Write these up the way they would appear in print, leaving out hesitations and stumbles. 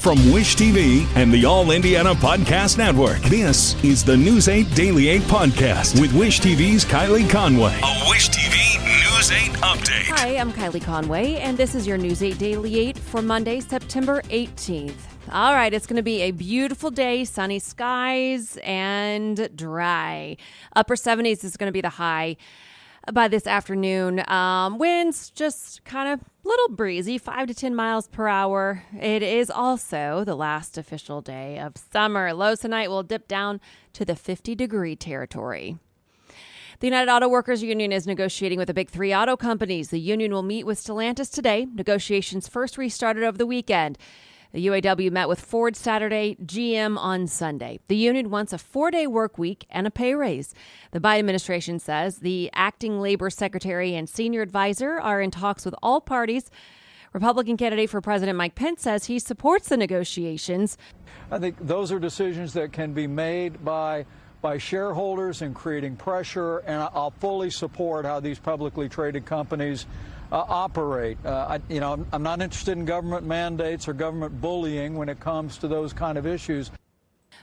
From Wish TV and the All Indiana Podcast Network, this is the News 8 Daily 8 Podcast with Wish TV's Kylie Conway. A Wish TV News 8 update. Hi, I'm Kylie Conway, and this is your News 8 Daily 8 for Monday, September 18th. All right, it's going to be a beautiful day, sunny skies and dry. Upper 70s is going to be the high by this afternoon. Winds just kind of little breezy, 5 to 10 miles per hour. It is also the last official day of summer. Lows tonight will dip down to the 50-degree territory. The United Auto Workers Union is negotiating with the big three auto companies. The union will meet with Stellantis today. Negotiations first restarted over the weekend. The UAW met with Ford Saturday, GM on Sunday. The union wants a 4-day work week and a pay raise. The Biden administration says the acting labor secretary and senior advisor are in talks with all parties. Republican candidate for President Mike Pence says he supports the negotiations. I think those are decisions that can be made by shareholders in creating pressure, and I'll fully support how these publicly traded companies operate. I'm not interested in government mandates or government bullying when it comes to those kind of issues.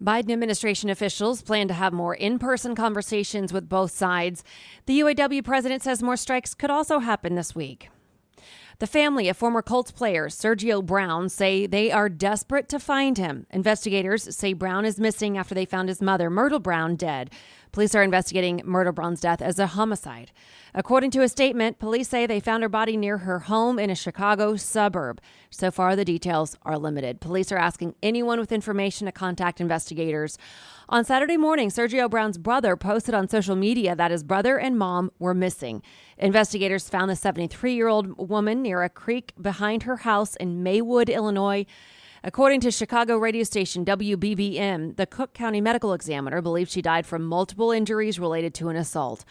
Biden administration officials plan to have more in-person conversations with both sides. The UAW president says more strikes could also happen this week. The family of former Colts player Sergio Brown say they are desperate to find him. Investigators say Brown is missing after they found his mother, Myrtle Brown, dead. Police are investigating Myrtle Brown's death as a homicide. According to a statement, police say they found her body near her home in a Chicago suburb. So far, the details are limited. Police are asking anyone with information to contact investigators. On Saturday morning, Sergio Brown's brother posted on social media that his brother and mom were missing. Investigators found the 73-year-old woman near a creek behind her house in Maywood, Illinois. According to Chicago radio station WBBM, the Cook County medical examiner believes she died from multiple injuries related to an assault.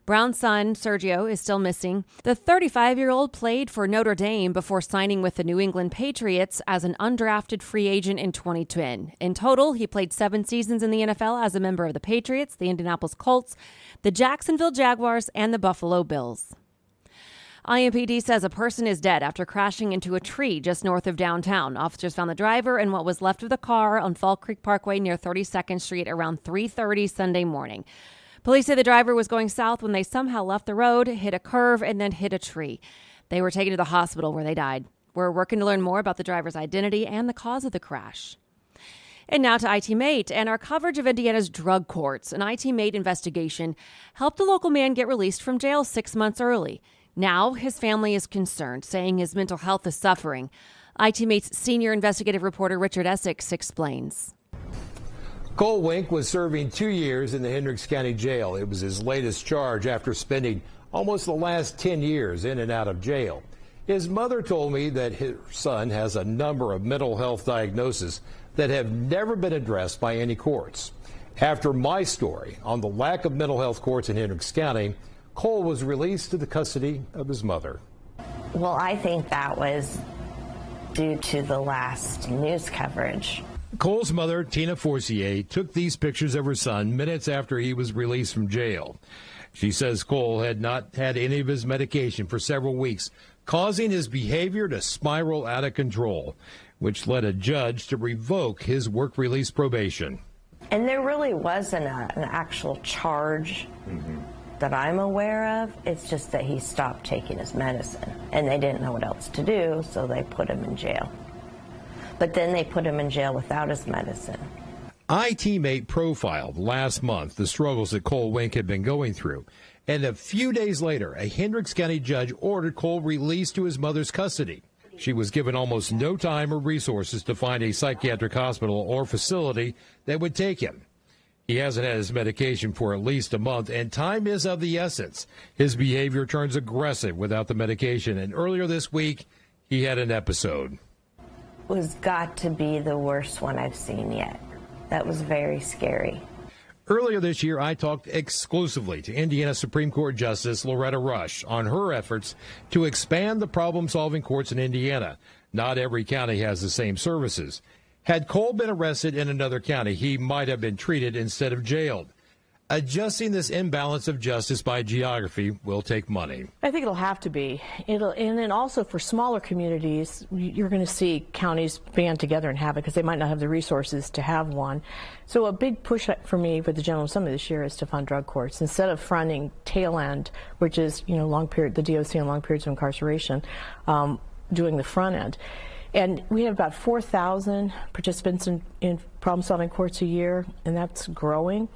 Brown's son, Sergio, is still missing. The 35-year-old played for Notre Dame before signing with the New England Patriots as an undrafted free agent in 2010. In total, he played 7 seasons in the NFL as a member of the Patriots, the Indianapolis Colts, the Jacksonville Jaguars, and the Buffalo Bills. IMPD says a person is dead after crashing into a tree just north of downtown. Officers found the driver and what was left of the car on Fall Creek Parkway near 32nd Street around 3:30 Sunday morning. Police say the driver was going south when they somehow left the road, hit a curve, and then hit a tree. They were taken to the hospital where they died. We're working to learn more about the driver's identity and the cause of the crash. And now to IT Mate and our coverage of Indiana's drug courts. An IT Mate investigation helped a local man get released from jail 6 months early. Now his family is concerned, saying his mental health is suffering. IT Mate's senior investigative reporter Richard Essex explains. Cole Wink was serving 2 years in the Hendricks County Jail. It was his latest charge after spending almost the last 10 years in and out of jail. His mother told me that his son has a number of mental health diagnoses that have never been addressed by any courts. After my story on the lack of mental health courts in Hendricks County, Cole was released to the custody of his mother. Well, I think that was due to the last news coverage. Cole's mother, Tina Forcier, took these pictures of her son minutes after he was released from jail. She says Cole had not had any of his medication for several weeks, causing his behavior to spiral out of control, which led a judge to revoke his work release probation. And there really wasn't an actual charge that I'm aware of. It's just that he stopped taking his medicine, and they didn't know what else to do, so they put him in jail. But then they put him in jail without his medicine. IT Mate profiled last month the struggles that Cole Wink had been going through. And a few days later, a Hendricks County judge ordered Cole released to his mother's custody. She was given almost no time or resources to find a psychiatric hospital or facility that would take him. He hasn't had his medication for at least a month, and time is of the essence. His behavior turns aggressive without the medication, and earlier this week, he had an episode. Was got to be the worst one I've seen yet. That was very scary. Earlier this year, I talked exclusively to Indiana Supreme Court Justice Loretta Rush on her efforts to expand the problem-solving courts in Indiana. Not every county has the same services. Had Cole been arrested in another county, he might have been treated instead of jailed. Adjusting this imbalance of justice by geography will take money. I think it'll have to be. And then also for smaller communities, you're going to see counties band together and have it because they might not have the resources to have one. So a big push for me for the General Assembly this year is to fund drug courts instead of funding tail end, which is long period, the DOC and long periods of incarceration, doing the front end. And we have about 4,000 participants in problem-solving courts a year, and that's growing.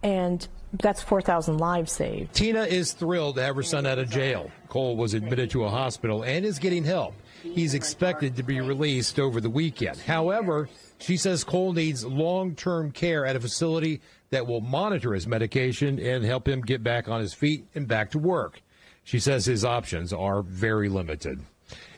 And that's 4,000 lives saved. Tina is thrilled to have her son out of jail. Cole was admitted to a hospital and is getting help. He's expected to be released over the weekend. However, she says Cole needs long-term care at a facility that will monitor his medication and help him get back on his feet and back to work. She says his options are very limited.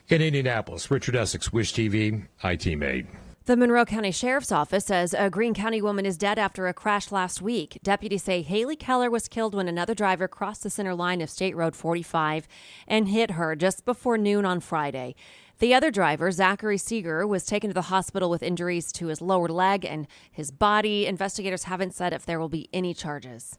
In Indianapolis, Richard Essex, Wish TV, iTeammate. The Monroe County Sheriff's Office says a Greene County woman is dead after a crash last week. Deputies say Haley Keller was killed when another driver crossed the center line of State Road 45 and hit her just before noon on Friday. The other driver, Zachary Seeger, was taken to the hospital with injuries to his lower leg and his body. Investigators haven't said if there will be any charges.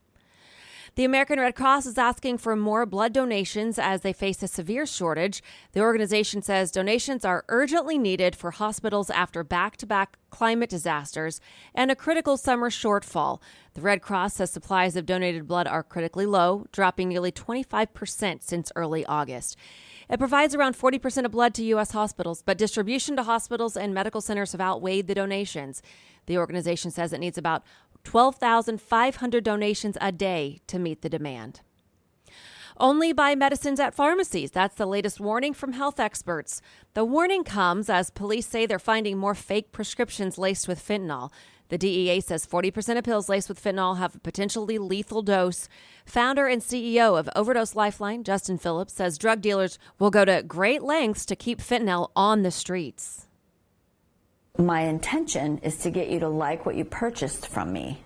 The American Red Cross is asking for more blood donations as they face a severe shortage. The organization says donations are urgently needed for hospitals after back-to-back climate disasters and a critical summer shortfall. The Red Cross says supplies of donated blood are critically low, dropping nearly 25% since early August. It provides around 40% of blood to U.S. hospitals, but distribution to hospitals and medical centers have outweighed the donations. The organization says it needs about 12,500 donations a day to meet the demand. Only buy medicines at pharmacies. That's the latest warning from health experts. The warning comes as police say they're finding more fake prescriptions laced with fentanyl. The DEA says 40% of pills laced with fentanyl have a potentially lethal dose. Founder and CEO of Overdose Lifeline, Justin Phillips, says drug dealers will go to great lengths to keep fentanyl on the streets. My intention is to get you to like what you purchased from me.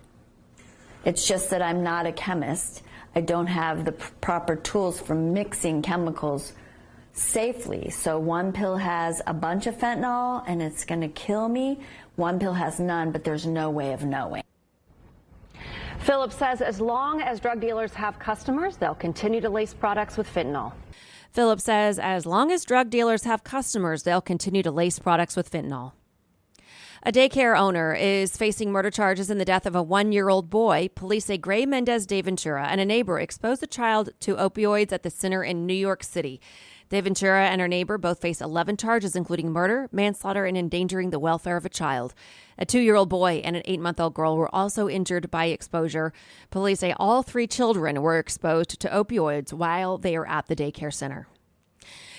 It's just that I'm not a chemist. I don't have the proper tools for mixing chemicals safely. So one pill has a bunch of fentanyl and it's going to kill me. One pill has none, but there's no way of knowing. Phillips says as long as drug dealers have customers, they'll continue to lace products with fentanyl. Phillips says as long as drug dealers have customers, they'll continue to lace products with fentanyl. A daycare owner is facing murder charges in the death of a 1-year-old boy. Police say Gray Mendez de Ventura and a neighbor exposed the child to opioids at the center in New York City. De Ventura and her neighbor both face 11 charges, including murder, manslaughter, and endangering the welfare of a child. A 2-year-old boy and an 8-month-old girl were also injured by exposure. Police say all 3 children were exposed to opioids while they were at the daycare center.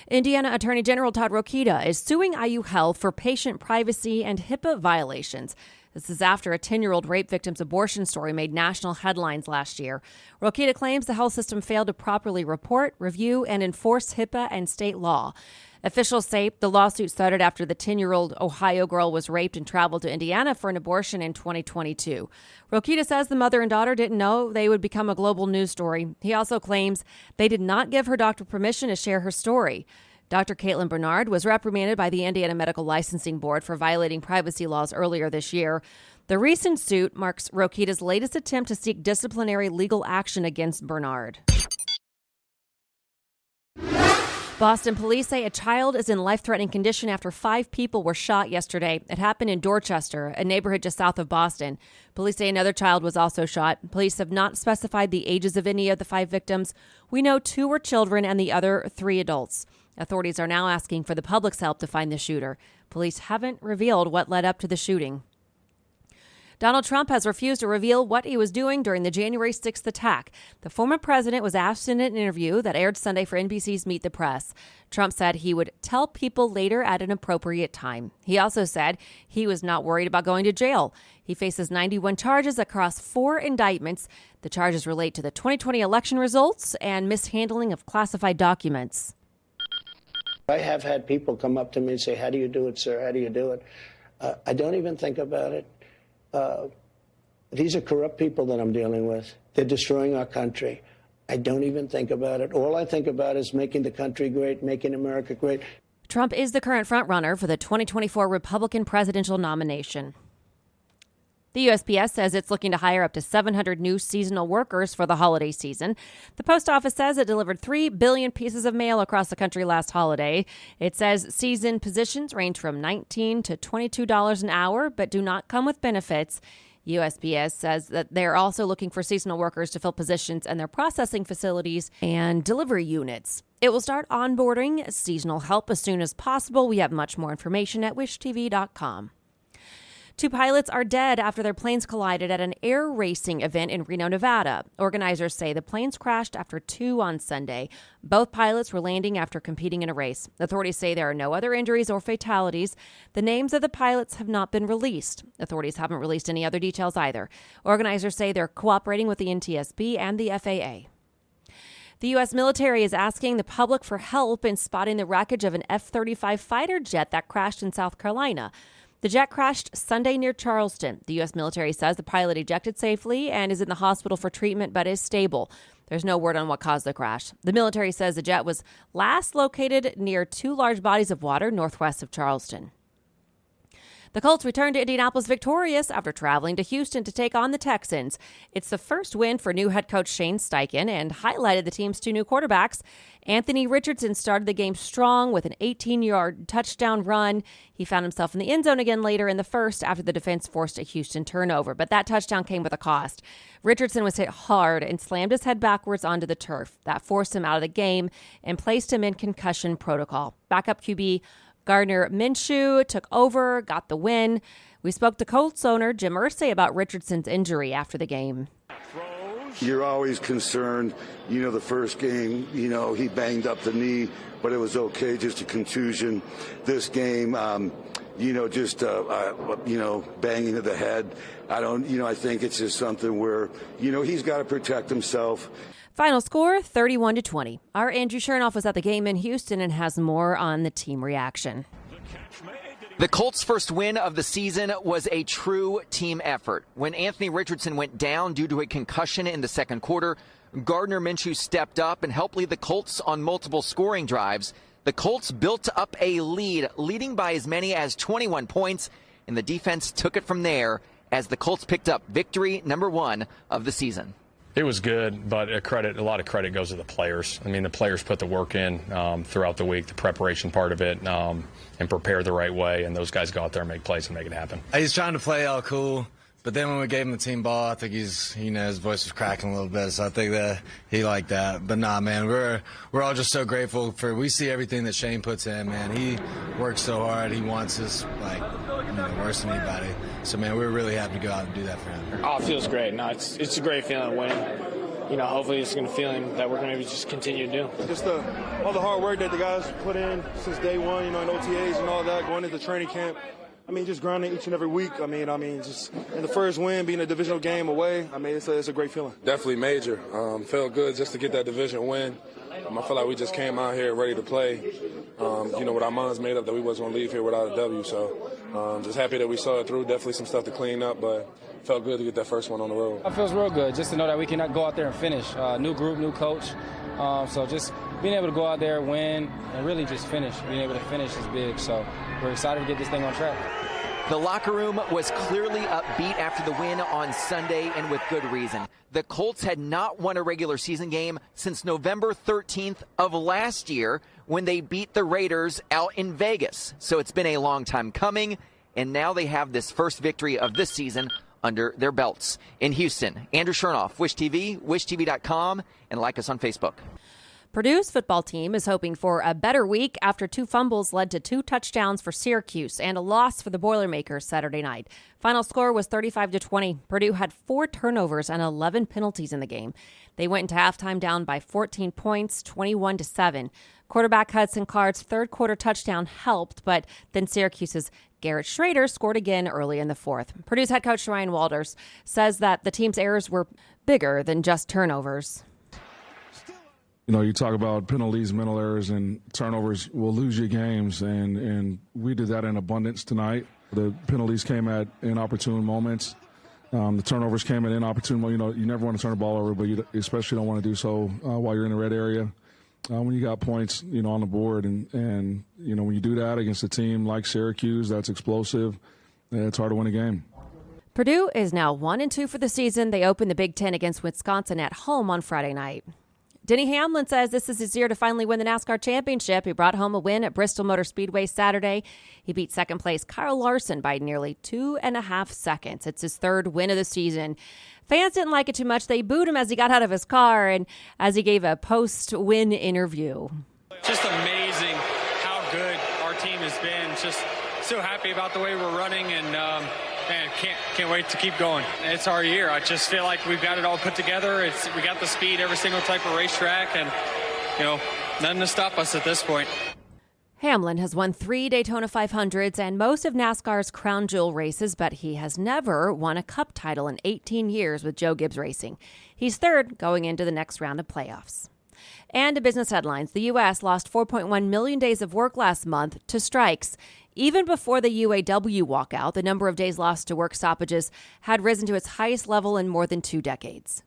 Indiana Attorney General Todd Rokita is suing IU Health for patient privacy and HIPAA violations. This is after a 10-year-old rape victim's abortion story made national headlines last year. Rokita claims the health system failed to properly report, review, and enforce HIPAA and state law. Officials say the lawsuit started after the 10-year-old Ohio girl was raped and traveled to Indiana for an abortion in 2022. Rokita says the mother and daughter didn't know they would become a global news story. He also claims they did not give her doctor permission to share her story. Dr. Caitlin Bernard was reprimanded by the Indiana Medical Licensing Board for violating privacy laws earlier this year. The recent suit marks Rokita's latest attempt to seek disciplinary legal action against Bernard. Boston police say a child is in life-threatening condition after 5 people were shot yesterday. It happened in Dorchester, a neighborhood just south of Boston. Police say another child was also shot. Police have not specified the ages of any of the 5 victims. We know 2 were children and the other 3 adults. Authorities are now asking for the public's help to find the shooter. Police haven't revealed what led up to the shooting. Donald Trump has refused to reveal what he was doing during the January 6th attack. The former president was asked in an interview that aired Sunday for NBC's Meet the Press. Trump said he would tell people later at an appropriate time. He also said he was not worried about going to jail. He faces 91 charges across 4 indictments. The charges relate to the 2020 election results and mishandling of classified documents. I have had people come up to me and say, "How do you do it, sir? How do you do it?" I don't even think about it. These are corrupt people that I'm dealing with. They're destroying our country. I don't even think about it. All I think about is making the country great, making America great. Trump is the current frontrunner for the 2024 Republican presidential nomination. The USPS says it's looking to hire up to 700 new seasonal workers for the holiday season. The post office says it delivered 3 billion pieces of mail across the country last holiday. It says season positions range from $19 to $22 an hour, but do not come with benefits. USPS says that they're also looking for seasonal workers to fill positions in their processing facilities and delivery units. It will start onboarding seasonal help as soon as possible. We have much more information at wishtv.com. 2 pilots are dead after their planes collided at an air racing event in Reno, Nevada. Organizers say the planes crashed after 2 on Sunday. Both pilots were landing after competing in a race. Authorities say there are no other injuries or fatalities. The names of the pilots have not been released. Authorities haven't released any other details either. Organizers say they're cooperating with the NTSB and the FAA. The U.S. military is asking the public for help in spotting the wreckage of an F-35 fighter jet that crashed in South Carolina. The jet crashed Sunday near Charleston. The U.S. military says the pilot ejected safely and is in the hospital for treatment but is stable. There's no word on what caused the crash. The military says the jet was last located near 2 large bodies of water northwest of Charleston. The Colts returned to Indianapolis victorious after traveling to Houston to take on the Texans. It's the first win for new head coach Shane Steichen and highlighted the team's 2 new quarterbacks. Anthony Richardson started the game strong with an 18-yard touchdown run. He found himself in the end zone again later in the first after the defense forced a Houston turnover, but that touchdown came with a cost. Richardson was hit hard and slammed his head backwards onto the turf. That forced him out of the game and placed him in concussion protocol. Backup QB Gardner Minshew took over, got the win. We spoke to Colts owner Jim Irsay about Richardson's injury after the game. You're always concerned. The first game, he banged up the knee, but it was okay, just a contusion. This game, banging to the head. I think it's just something where, he's got to protect himself. Final score, 31-20. Our Andrew Chernoff was at the game in Houston and has more on the team reaction. The Colts' first win of the season was a true team effort. When Anthony Richardson went down due to a concussion in the second quarter, Gardner Minshew stepped up and helped lead the Colts on multiple scoring drives. The Colts built up a lead, leading by as many as 21 points, and the defense took it from there as the Colts picked up victory number 1 of the season. It was good, but a lot of credit goes to the players. I mean, the players put the work in throughout the week, the preparation part of it, and prepare the right way, and those guys go out there and make plays and make it happen. He's trying to play all cool, but then when we gave him the team ball, I think his voice was cracking a little bit, so I think that he liked that. But nah, man, we're all just so grateful we see everything that Shane puts in, man. He works so hard. He wants us, worse than anybody. So, man, we're really happy to go out and do that for him. Oh, it feels great. No, it's a great feeling winning. Hopefully it's a feeling that we're going to just continue to do. Just all the hard work that the guys put in since day one, in OTAs and all that, going into training camp. Just grinding each and every week. Just in the first win, being a divisional game away, it's a great feeling. Definitely major. Felt good just to get that division win. I feel like we just came out here ready to play, with our minds made up that we wasn't going to leave here without a W. So just happy that we saw it through. Definitely some stuff to clean up, but felt good to get that first one on the road. It feels real good just to know that we can go out there and finish. New group, new coach. So just being able to go out there, win, and really just finish. Being able to finish is big. So we're excited to get this thing on track. The locker room was clearly upbeat after the win on Sunday, and with good reason. The Colts had not won a regular season game since November 13th of last year when they beat the Raiders out in Vegas. So it's been a long time coming, and now they have this first victory of this season under their belts. In Houston, Andrew Chernoff, Wish TV, wishtv.com, and like us on Facebook. Purdue's football team is hoping for a better week after 2 fumbles led to 2 touchdowns for Syracuse and a loss for the Boilermakers Saturday night. Final score was 35-20. Purdue had 4 turnovers and 11 penalties in the game. They went into halftime down by 14 points, 21-7. Quarterback Hudson Card's third quarter touchdown helped, but then Syracuse's Garrett Schrader scored again early in the fourth. Purdue's head coach Ryan Walters says that the team's errors were bigger than just turnovers. You talk about penalties, mental errors, and turnovers will lose you games, and we did that in abundance tonight. The penalties came at inopportune moments. The turnovers came at inopportune moments. You never want to turn the ball over, but you especially don't want to do so while you're in the red area. When you got points, on the board, and when you do that against a team like Syracuse that's explosive, it's hard to win a game. Purdue is now 1-2 for the season. They opened the Big Ten against Wisconsin at home on Friday night. Denny Hamlin says this is his year to finally win the NASCAR championship. He brought home a win at Bristol Motor Speedway Saturday. He beat second place Kyle Larson by nearly 2.5 seconds. It's his third win of the season. Fans didn't like it too much. They booed him as he got out of his car and as he gave a post-win interview. Just amazing how good our team has been. Just so happy about the way we're running, and man, can't wait to keep going. It's our year. I just feel like we've got it all put together. We got the speed, every single type of racetrack, and nothing to stop us at this point. Hamlin has won 3 Daytona 500s and most of NASCAR's crown jewel races, but he has never won a cup title in 18 years with Joe Gibbs Racing. He's third going into the next round of playoffs. And to business headlines, the U.S. lost 4.1 million days of work last month to strikes. Even before the UAW walkout, the number of days lost to work stoppages had risen to its highest level in more than 2 decades.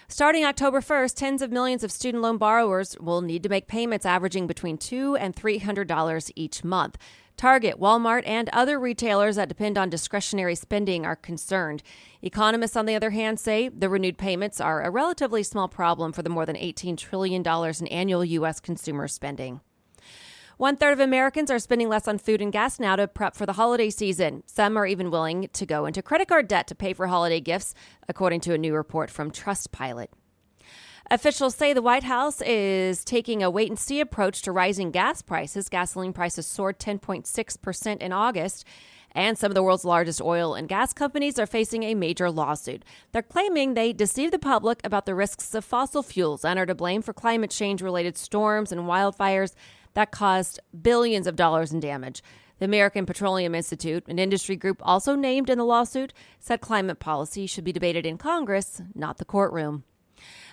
Starting October 1st, tens of millions of student loan borrowers will need to make payments averaging between $200 and $300 each month. Target, Walmart, and other retailers that depend on discretionary spending are concerned. Economists, on the other hand, say the renewed payments are a relatively small problem for the more than $18 trillion in annual U.S. consumer spending. 1/3 of Americans are spending less on food and gas now to prep for the holiday season. Some are even willing to go into credit card debt to pay for holiday gifts, according to a new report from Trustpilot. Officials say the White House is taking a wait-and-see approach to rising gas prices. Gasoline prices soared 10.6% in August, and some of the world's largest oil and gas companies are facing a major lawsuit. They're claiming they deceived the public about the risks of fossil fuels and are to blame for climate change-related storms and wildfires that caused billions of dollars in damage. The American Petroleum Institute, an industry group also named in the lawsuit, said climate policy should be debated in Congress, not the courtroom.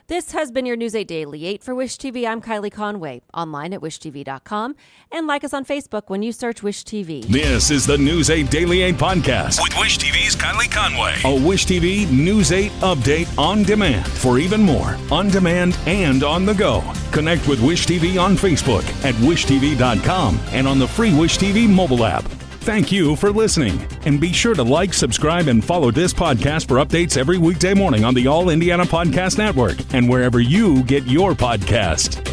This has been your News 8 Daily 8 for Wish TV. I'm Kylie Conway, online at wishtv.com, and like us on Facebook when you search Wish TV. This is the News 8 Daily 8 podcast with Wish TV's Kylie Conway. A Wish TV News 8 update on demand. For even more, on demand and on the go. Connect with Wish TV on Facebook at wishtv.com and on the free Wish TV mobile app. Thank you for listening, and be sure to like, subscribe, and follow this podcast for updates every weekday morning on the All Indiana Podcast Network and wherever you get your podcast.